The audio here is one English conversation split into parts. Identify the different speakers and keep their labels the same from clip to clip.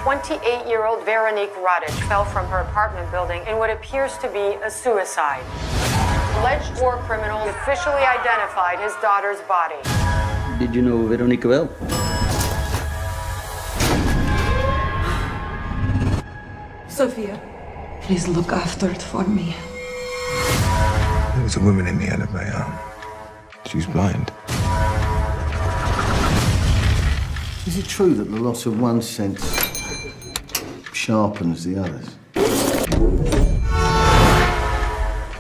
Speaker 1: 28-year-old Veronique Radic fell from her apartment building in what appears to be a suicide. Alleged war criminal officially identified his daughter's body.
Speaker 2: Did you know Veronique well?
Speaker 3: Sofia, please look after it for me.
Speaker 4: There was a woman in the end of my arm. She's blind.
Speaker 5: Is it true that the loss of one sense sharpens the others?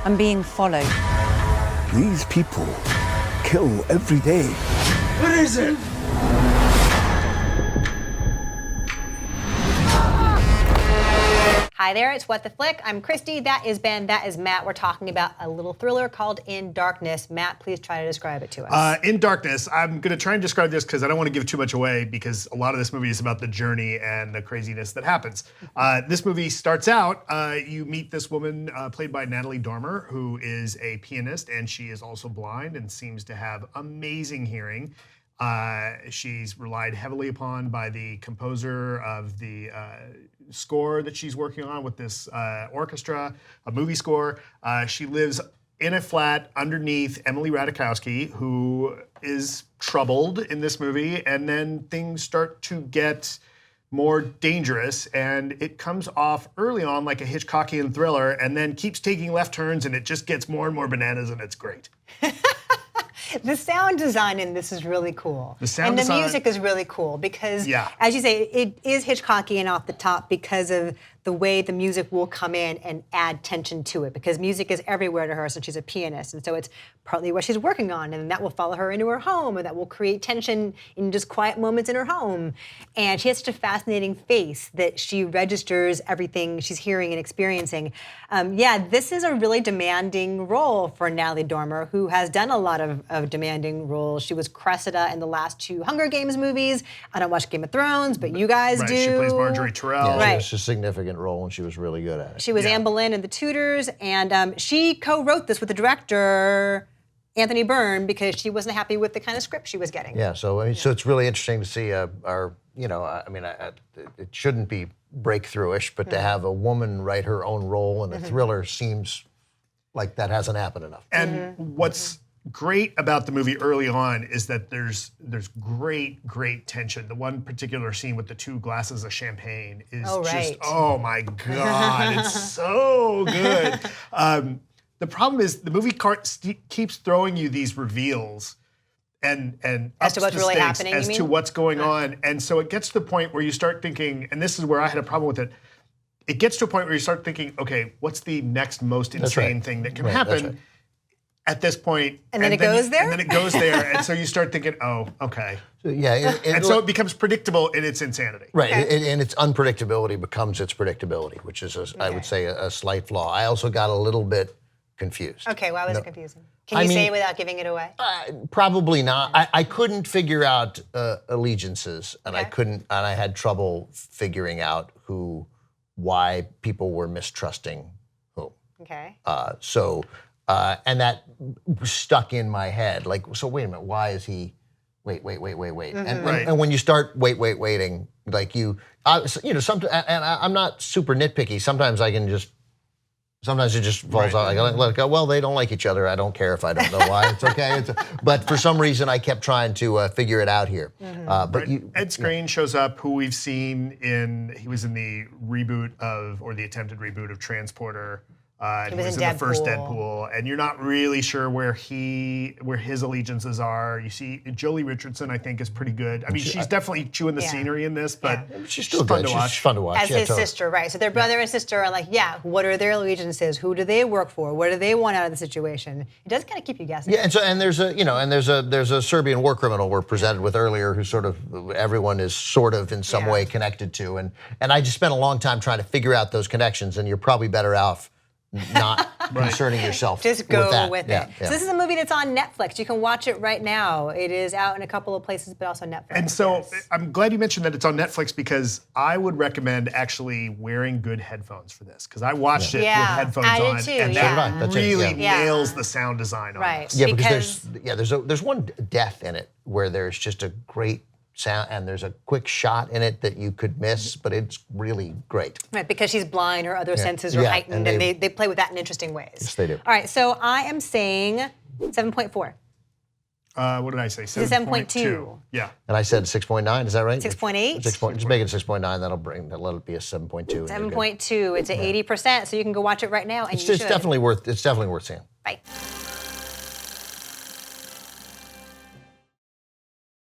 Speaker 6: I'm being followed.
Speaker 4: These people kill every day.
Speaker 5: What is it?
Speaker 6: Hi there, it's What the Flick. I'm Christy, that is Ben, that is Matt. We're talking about a little thriller called In Darkness. Matt, please try to describe it to us.
Speaker 7: In Darkness, I'm going to try and describe this because I don't want to give too much away because a lot of this movie is about the journey and the craziness that happens. This movie starts out, you meet this woman played by Natalie Dormer, who is a pianist, and she is also blind and seems to have amazing hearing. She's relied heavily upon by the composer of the score that she's working on with this orchestra, a movie score. She lives in a flat underneath Emily Ratajkowski, who is troubled in this movie, and then things start to get more dangerous, and it comes off early on like a Hitchcockian thriller, and then keeps taking left turns, and it just gets more and more bananas, and it's great.
Speaker 6: The sound design in this is really cool. And the music is really cool because, as you say, it is Hitchcockian off the top because of the way the music will come in and add tension to it, because music is everywhere to her since she's a pianist, and so it's partly what she's working on, and that will follow her into her home, and that will create tension in just quiet moments in her home. And she has such a fascinating face that she registers everything she's hearing and experiencing. This is a really demanding role for Natalie Dormer, who has done a lot of demanding roles. She was Cressida in the last two Hunger Games movies. I don't watch Game of Thrones, but you guys do.
Speaker 7: She plays Marjorie Tyrell.
Speaker 8: Yeah, it's a significant role, and she was really good at it.
Speaker 6: She was Anne Boleyn in The Tudors, and she co-wrote this with the director, Anthony Byrne, because she wasn't happy with the kind of script she was getting.
Speaker 8: Yeah, so it's really interesting to see it shouldn't be breakthrough-ish, but to have a woman write her own role in a thriller seems like that hasn't happened enough.
Speaker 7: And what's great about the movie early on is that there's great tension. The one particular scene with the two glasses of champagne is just, oh my God, it's so good. The problem is the movie keeps throwing you these reveals and
Speaker 6: as to what's really happening,
Speaker 7: as to what's going on. And so it gets to the point where you start thinking, and this is where I had a problem with it, it gets to a point where you start thinking, okay, what's the next most insane thing that can happen? At this point,
Speaker 6: and then it goes there?
Speaker 7: And then it goes there, and so you start thinking, oh, okay.
Speaker 8: So, and
Speaker 7: so it becomes predictable in its insanity.
Speaker 8: Right, and its unpredictability becomes its predictability, which is, I would say, a slight flaw. I also got a little bit confused.
Speaker 6: Okay, why was it confusing? Can you say it without giving it away?
Speaker 8: Probably not. I couldn't figure out allegiances, and I had trouble figuring out why people were mistrusting whom.
Speaker 6: Okay.
Speaker 8: And that stuck in my head. Like, so wait a minute, why is he? Wait. And when you start waiting, like and I'm not super nitpicky. Sometimes it just falls out. I let it go. Well, they don't like each other. I don't care if I don't know why. It's okay. But for some reason, I kept trying to figure it out here. But
Speaker 7: Ed Skrein shows up, who we've seen he was in the the attempted reboot of Transporter. He was in the first Deadpool, and you're not really sure where his allegiances are. You see, Jolie Richardson, I think, is pretty good. I mean, she's definitely chewing the scenery in this, but
Speaker 8: she's still fun to watch. She's fun to watch.
Speaker 6: As his sister, right? So their brother and sister are like, what are their allegiances? Who do they work for? What do they want out of the situation? It does kind of keep you guessing.
Speaker 8: Yeah, and there's a Serbian war criminal we're presented with earlier, who sort of everyone is sort of in some way connected to, and I just spent a long time trying to figure out those connections, and you're probably better off not concerning yourself
Speaker 6: just go
Speaker 8: with that.
Speaker 6: with it. So this is a movie that's on Netflix. You can watch it right now. It is out in a couple of places, but also Netflix.
Speaker 7: And so I'm glad you mentioned that it's on Netflix, because I would recommend actually wearing good headphones for this, because I watched it with headphones on, and that really nails the sound design on this.
Speaker 8: Yeah, because there's one death in it where there's just a great sound, and there's a quick shot in it that you could miss, but it's really great.
Speaker 6: Right, because she's blind, her other senses are heightened, and they play with that in interesting ways.
Speaker 8: Yes, they do.
Speaker 6: All right, so I am saying 7.4.
Speaker 7: What did I say?
Speaker 6: 7.2.
Speaker 7: Yeah.
Speaker 8: And I said 6.9. Is that right?
Speaker 6: 6.8.
Speaker 8: Just make it 6.9. Let it be a 7.2.
Speaker 6: 7.2. It's at 80%, so you can go watch it right now, and
Speaker 8: It's
Speaker 6: you should.
Speaker 8: definitely worth. It's definitely worth seeing.
Speaker 6: Bye.